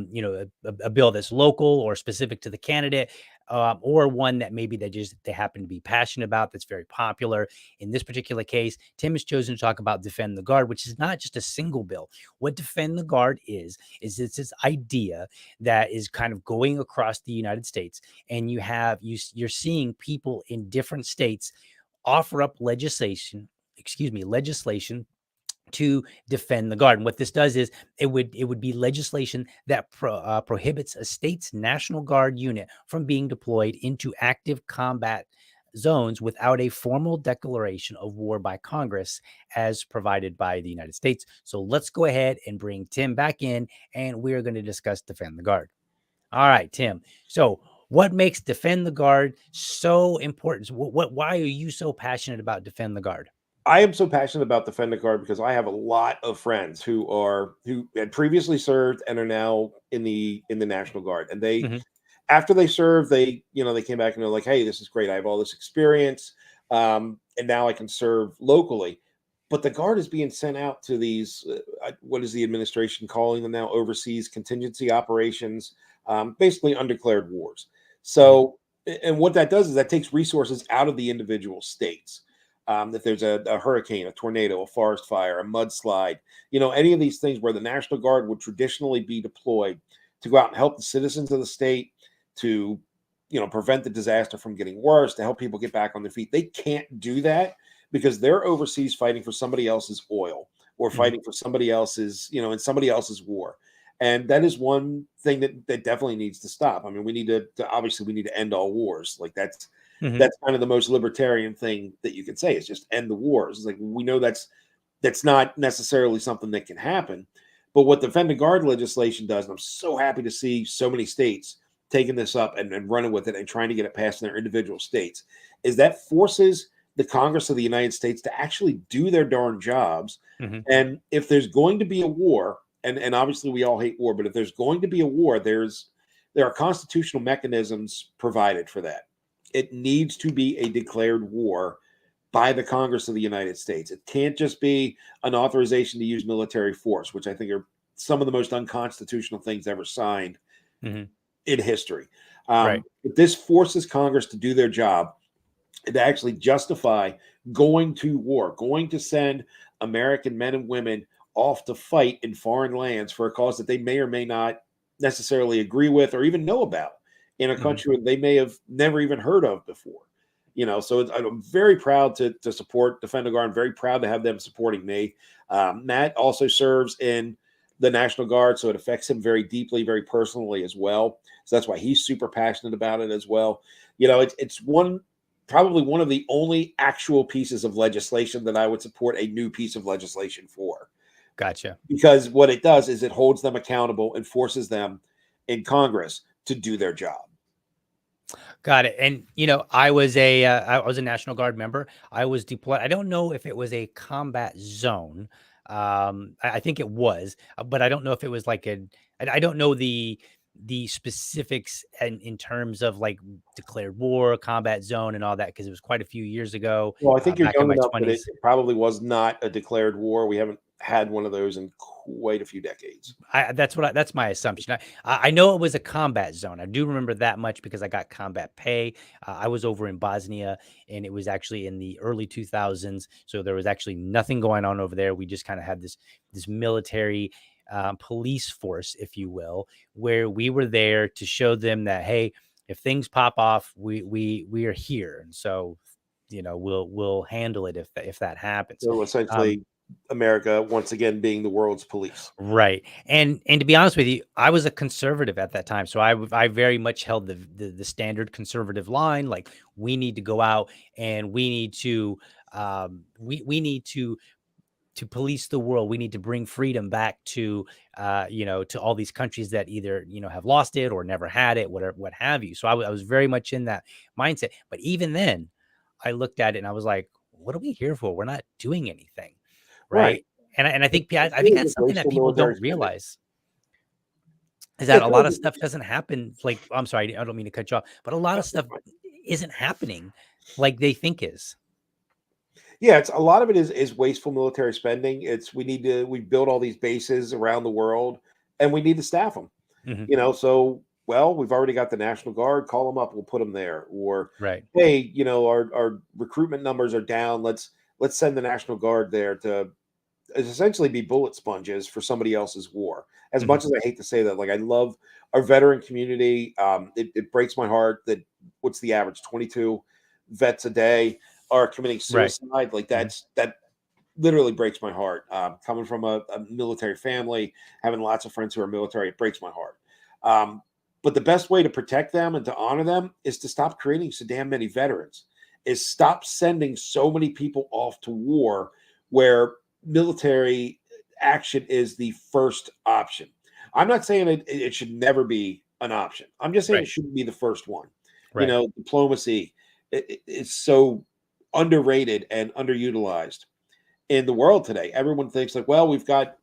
bill that's local or specific to the candidate, or one that maybe they happen to be passionate about that's very popular. In this particular case, Tim has chosen to talk about Defend the Guard, which is not just a single bill. What Defend the Guard is it's this idea that is kind of going across the United States, and you're seeing people in different states offer up legislation to defend the guard. And what this does is it would be legislation that prohibits a state's National Guard unit from being deployed into active combat zones without a formal declaration of war by Congress as provided by the United States. So let's go ahead and bring Tim back in, and we're going to discuss Defend the Guard. All right, Tim. So what makes Defend the Guard so important? Why are you so passionate about Defend the Guard? I am so passionate about Defend the Guard because I have a lot of friends who had previously served and are now in the National Guard. And they Mhm. after they served, they came back and they're like, "Hey, this is great. I have all this experience, and now I can serve locally." But the Guard is being sent out to these what is the administration calling them now? Overseas contingency operations, basically undeclared wars. So, and what that does is that takes resources out of the individual states. If there's a hurricane, a tornado, a forest fire, a mudslide, any of these things where the National Guard would traditionally be deployed to go out and help the citizens of the state to, prevent the disaster from getting worse, to help people get back on their feet. They can't do that because they're overseas fighting for somebody else's oil or Mhm. fighting for somebody else's, in somebody else's war. And that is one thing that definitely needs to stop. I mean, we need to obviously we need to end all wars. Like Mhm. that's kind of the most libertarian thing that you can say is just end the wars. It's like we know that's not necessarily something that can happen. But what the Defend the Guard legislation does, and I'm so happy to see so many states taking this up and running with it and trying to get it passed in their individual states, is that forces the Congress of the United States to actually do their darn jobs. Mhm. And if there's going to be a war, and obviously we all hate war, but if there's going to be a war, there are constitutional mechanisms provided for that. It needs to be a declared war by the Congress of the United States. It can't just be an authorization to use military force, which I think are some of the most unconstitutional things ever signed Mhm. in history. Right. But this forces Congress to do their job and to actually justify going to war, going to send American men and women off to fight in foreign lands for a cause that they may or may not necessarily agree with or even know about in a Mhm. country that they may have never even heard of before. So I'm very proud to support Defend the Guard. I'm very proud to have them supporting me. Matt also serves in the National Guard, so it affects him very deeply, very personally as well. So that's why he's super passionate about it as well. It's probably one of the only actual pieces of legislation that I would support a new piece of legislation for, Gotcha. because what it does is it holds them accountable and forces them in Congress to do their job. Got it. And I was a National Guard member. I was deployed. I don't know if it was a combat zone. I think it was, but I don't know if it was like I don't know the specifics in terms of like declared war, combat zone, and all that because it was quite a few years ago, Well, I think you're back in young my enough that it 20s. it probably was not a declared war. We haven't had one of those in quite a few decades. That's my assumption. I know it was a combat zone. I do remember that much because I got combat pay. I was over in Bosnia, and it was actually in the early 2000s. So there was actually nothing going on over there. We just kind of had this military police force, if you will, where we were there to show them that, hey, if things pop off, we are here, and so we'll handle it if that happens. So Um, essentially, America once again being the world's police. Right. And to be honest with you, I was a conservative at that time. So I very much held the standard conservative line, like we need to go out and we need to we need to police the world. We need to bring freedom back to to all these countries that either, have lost it or never had it, whatever, what have you. So I was very much in that mindset. But even then, I looked at it and I was like, what are we here for? We're not doing anything. Right. Right. And I think It's I think really that's just something that wasteful people military don't spending. realize is Yeah, that it's a really lot of just, stuff doesn't happen. Like, I'm sorry, I don't mean to cut you off, but a lot no, of you're stuff fine. isn't happening like they think is. Yeah, it's a lot of it is wasteful military spending. We build all these bases around the world and we need to staff them. Mhm. So we've already got the National Guard, call them up, we'll put them there. Or Right. hey, our recruitment numbers are down. Let's send the National Guard there to essentially be bullet sponges for somebody else's war. As Mhm. much as I hate to say that, like I love our veteran community. It breaks my heart that what's the average 22 vets a day are committing Right. suicide. Like Mhm. that literally breaks my heart. Coming from a military family, having lots of friends who are military, it breaks my heart. But the best way to protect them and to honor them is to stop creating so damn many veterans, is stop sending so many people off to war where military action is the first option. I'm not saying it should never be an option. I'm just saying it Right. shouldn't be the first one. You Right. know, diplomacy is so underrated and underutilized in the world today. Everyone thinks like, well, we've got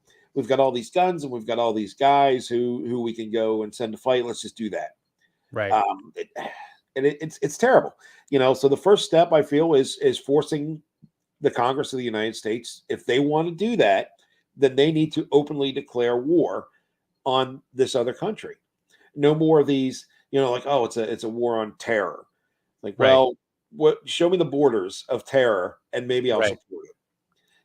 all these guns and we've got all these guys who we can go and send to fight. Let's just do that. Right. Um, it, it's terrible, you know. So the first step I feel is forcing the Congress of the United States, if they want to do that, then they need to openly declare war on this other country. No more of these, you know, like, oh, it's a war on terror. Like, Right. well, what? Show me the borders of terror, and maybe I'll Right. support it.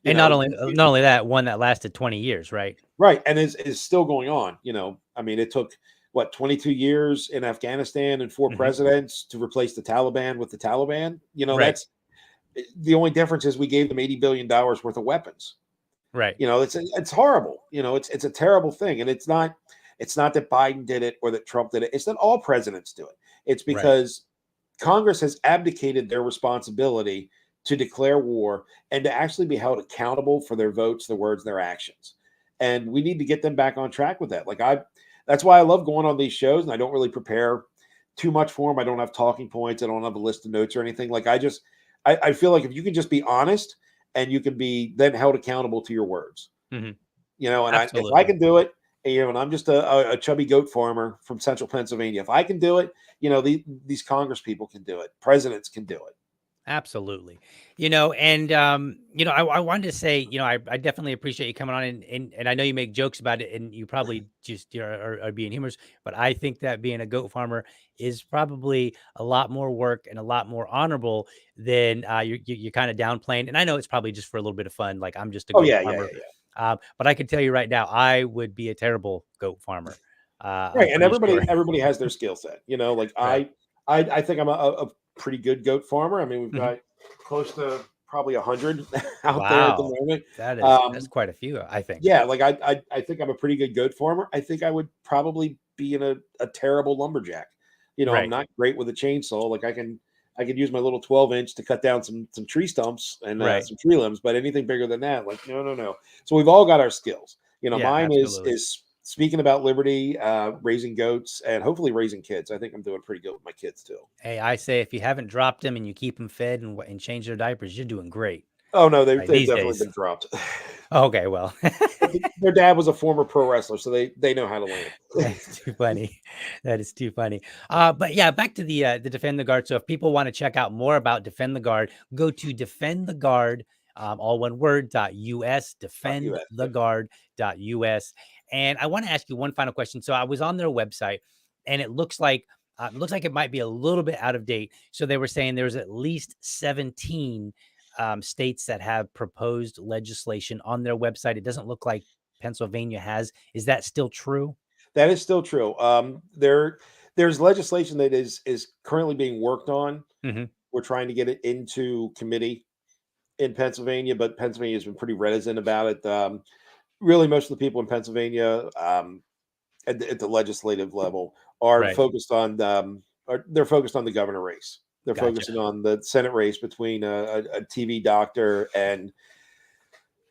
You And know, not only that, one that lasted 20 years, right? right, and is still going on. You know, I mean, it took what 22 years in Afghanistan and 4 Mhm. presidents to replace the Taliban with the Taliban. You know, Right. that's the only difference is we gave them $80 billion worth of weapons. Right. You know, it's horrible. You know, it's a terrible thing, and it's not that Biden did it or that Trump did it. It's that all presidents do it. It's Right. because Congress has abdicated their responsibility to declare war and to actually be held accountable for their votes, their words, their actions. And we need to get them back on track with that. That's why I love going on these shows, and I don't really prepare too much for them. I don't have talking points. I don't have a list of notes or anything. I feel like if you can just be honest and you can be then held accountable to your words, Mhm. you know, and if I Absolutely. can do it, and, you know, and I'm just a chubby goat farmer from central Pennsylvania. If I can do it, you know, these Congress people can do it. Presidents can do it. Absolutely. And I wanted to say, I definitely appreciate you coming on and I know you make jokes about it and you probably just are being humorous, but I think that being a goat farmer is probably a lot more work and a lot more honorable than you're kind of downplaying. And I know it's probably just for a little bit of fun. Like I'm just a Oh goat yeah, yeah, farmer. yeah, yeah. But I can tell you right now, I would be a terrible goat farmer. I'm Right, and pretty sure. everybody has their skill set. You know, like Right. I think I'm a pretty good goat farmer. I mean, we've Mhm. got close to probably 100 out there at the Wow. moment. That's quite a few, I think. Yeah, like I think I'm a pretty good goat farmer. I think I would probably be in a terrible lumberjack. You know, I'm Right. not great with a chainsaw. Like I could use my little 12-inch to cut down some tree stumps and Right. some tree limbs, but anything bigger than that, like no, no, no. So we've all got our skills. You know, Yeah, mine absolutely. is speaking about liberty, raising goats, and hopefully raising kids. I think I'm doing pretty good with my kids too. Hey, I say if you haven't dropped them and you keep them fed and change their diapers, you're doing great, Oh no, they've right, they've these definitely days. been dropped. Okay, well, Their dad was a former pro wrestler, so they know how to land. that's too funny. That is too funny. But yeah, back to the Defend the Guard. So if people want to check out more about Defend the Guard, go to Defend the Guard, all one word, .us, US. Yeah. defendtheguard.us. And I want to ask you one final question. So I was on their website and it looks like it might be a little bit out of date. So they were saying there's at least 17 states that have proposed legislation on their website. It doesn't look like Pennsylvania has. Is that still true? That is still true. There's legislation that is currently being worked on. Hmm. We're trying to get it into committee in Pennsylvania, but Pennsylvania has been pretty reticent about it. Really, most of the people in Pennsylvania at the legislative level are Right. focused on they're focused on the governor race. They're Gotcha. focusing on the Senate race between a TV doctor and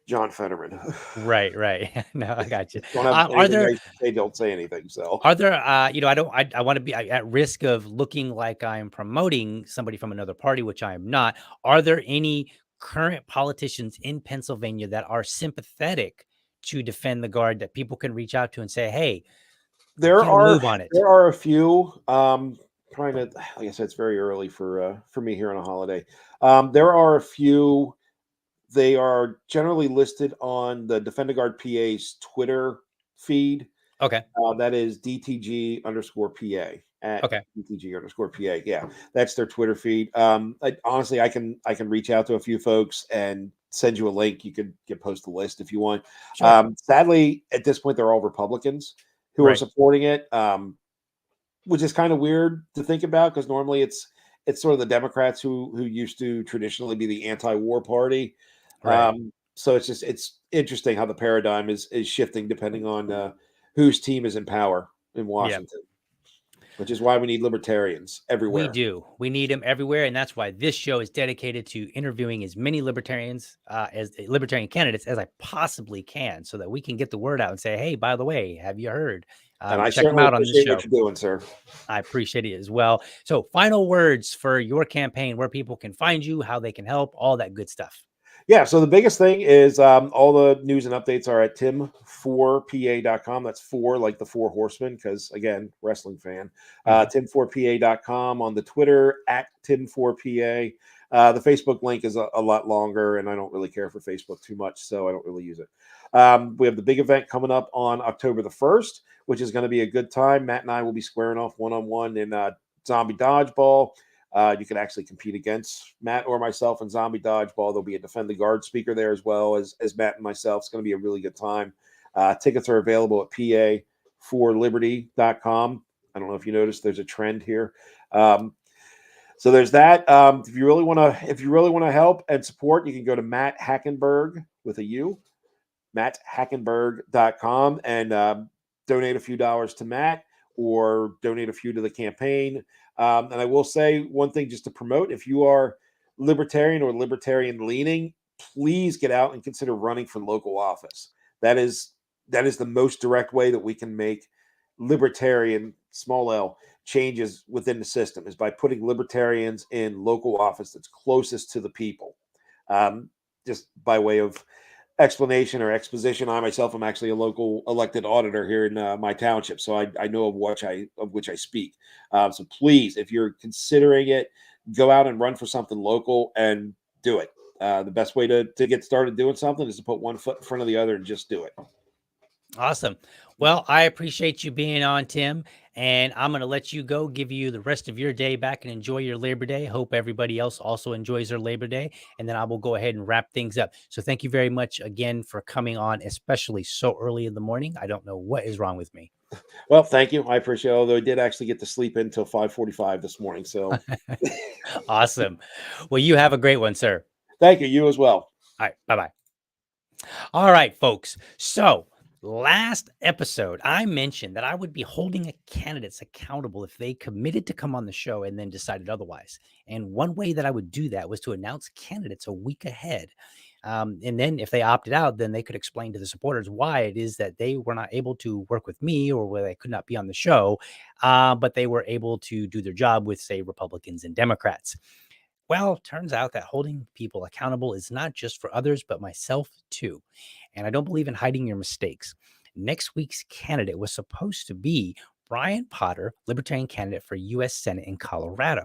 John Fetterman. Right. Right. No, I got you. Don't have Are anything there nice to say. Don't say anything. So are there I want to be at risk of looking like I'm promoting somebody from another party, which I am not. Are there any current politicians in Pennsylvania that are sympathetic to Defend the Guard that people can reach out to and say, hey, there get a are move on it? there are a few. Trying to, like I said, it's very early for me here on a holiday. There are a few. They are generally listed on the Defend the Guard PA's Twitter feed. Okay. That is DTG_PA at Okay. DTG_PA. Yeah, that's their Twitter feed. Honestly, I can reach out to a few folks and send you a link. You could post a list if you want. Sure. Sadly, at this point, they're all Republicans who are Right. supporting it, which is kind of weird to think about because normally it's sort of the Democrats who used to traditionally be the anti-war party. Right. So it's interesting how the paradigm is shifting depending on whose team is in power in Yeah. Washington, which is why we need libertarians We everywhere. do. We need them everywhere, and that's why this show is dedicated to interviewing as many libertarians as libertarian candidates as I possibly can, so that we can get the word out and say, "Hey, by the way, have you heard? And I Check them certainly out on this appreciate show." what you're doing, sir. I appreciate it as well. So, final words for your campaign, where people can find you, how they can help, all that good stuff. Yeah, so the biggest thing is all the news and updates are at tim4pa.com. That's four like the four horsemen, because again, wrestling fan. Tim4pa.com, on the Twitter at Tim4pa. The Facebook link is a lot longer, and I don't really care for Facebook too much, so I don't really use it. We have the big event coming up on October the 1st, which is going to be a good time. Matt and I will be squaring off one-on-one in zombie dodgeball. You can actually compete against Matt or myself in zombie dodgeball. There'll be a defend the guard speaker there as well as Matt and myself. It's going to be a really good time. Tickets are available at pa4liberty.com. I don't know if you noticed there's a trend here. So there's that. If you really want to help and support, you can go to Matt Hackenberg with a U, matthackenberg.com, and donate a few dollars to Matt or donate a few to the campaign. And I will say one thing just to promote: if you are libertarian or libertarian leaning, please get out and consider running for local office. That is the most direct way that we can make libertarian, small L, changes within the system, is by putting libertarians in local office that's closest to the people. Just by way of explanation or exposition, I myself am actually a local elected auditor here in my township, so I know of which I speak. So please, if you're considering it, go out and run for something local and do it. The best way to get started doing something is to put one foot in front of the other and just do it. Awesome. Well, I appreciate you being on, Tim, and I'm going to let you go, give you the rest of your day back and enjoy your Labor Day. Hope everybody else also enjoys their Labor Day, and then I will go ahead and wrap things up. So thank you very much again for coming on, especially so early in the morning. I don't know what is wrong with me. Well, thank you. I appreciate it, although I did actually get to sleep until 5:45 this morning. So Awesome. Well, you have a great one, sir. Thank you. You as well. All right. Bye-bye. All right, folks. So last episode, I mentioned that I would be holding candidates accountable if they committed to come on the show and then decided otherwise. And one way that I would do that was to announce candidates a week ahead. And then if they opted out, then they could explain to the supporters why it is that they were not able to work with me, or where they could not be on the show, but they were able to do their job with, say, Republicans and Democrats. Well, turns out that holding people accountable is not just for others, but myself too. And I don't believe in hiding your mistakes. Next week's candidate was supposed to be Brian Potter, Libertarian candidate for U.S. Senate in Colorado.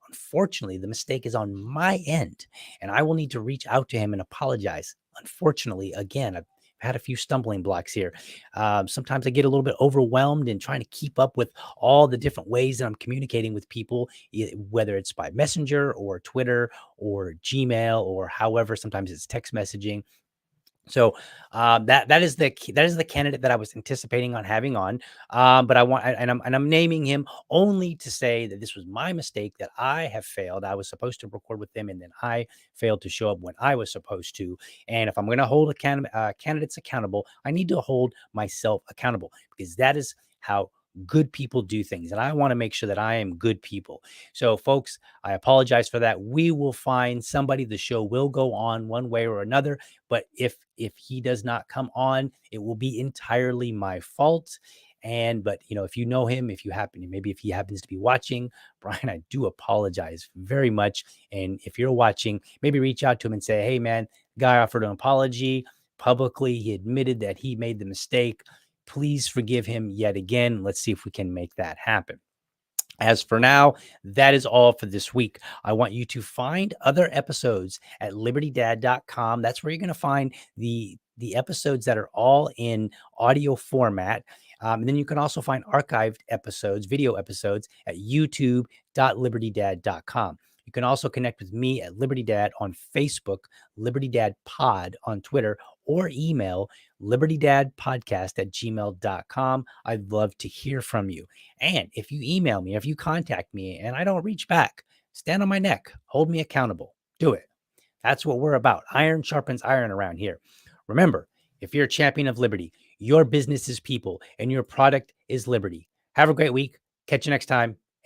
Unfortunately, the mistake is on my end, and I will need to reach out to him and apologize. Unfortunately, again, I've had a few stumbling blocks here. Sometimes I get a little bit overwhelmed in trying to keep up with all the different ways that I'm communicating with people, whether it's by Messenger or Twitter or Gmail, or however, sometimes it's text messaging. So that is the candidate that I was anticipating on having on, but I'm naming him only to say that this was my mistake, that I have failed. I was supposed to record with them, and then I failed to show up when I was supposed to. And if I'm going to hold candidates accountable, I need to hold myself accountable, because that is how good people do things, and I want to make sure that I am good people. So folks, I apologize for that. We will find somebody. The show will go on one way or another, but if he does not come on, it will be entirely my fault. But if you know him, if he happens to be watching, Brian, I do apologize very much. And if you're watching, maybe reach out to him and say, hey man, the guy offered an apology publicly. He admitted that he made the mistake. Please forgive him yet again. Let's see if we can make that happen. As for now, that is all for this week. I want you to find other episodes at libertydad.com. That's where you're going to find the episodes that are all in audio format. And then you can also find archived episodes, video episodes, at youtube.libertydad.com. You can also connect with me at Liberty Dad on Facebook, Liberty Dad Pod on Twitter, or email libertydadpodcast@gmail.com. I'd love to hear from you. And if you email me, if you contact me and I don't reach back, stand on my neck, hold me accountable, do it. That's what we're about. Iron sharpens iron around here. Remember, if you're a champion of liberty, your business is people and your product is liberty. Have a great week. Catch you next time.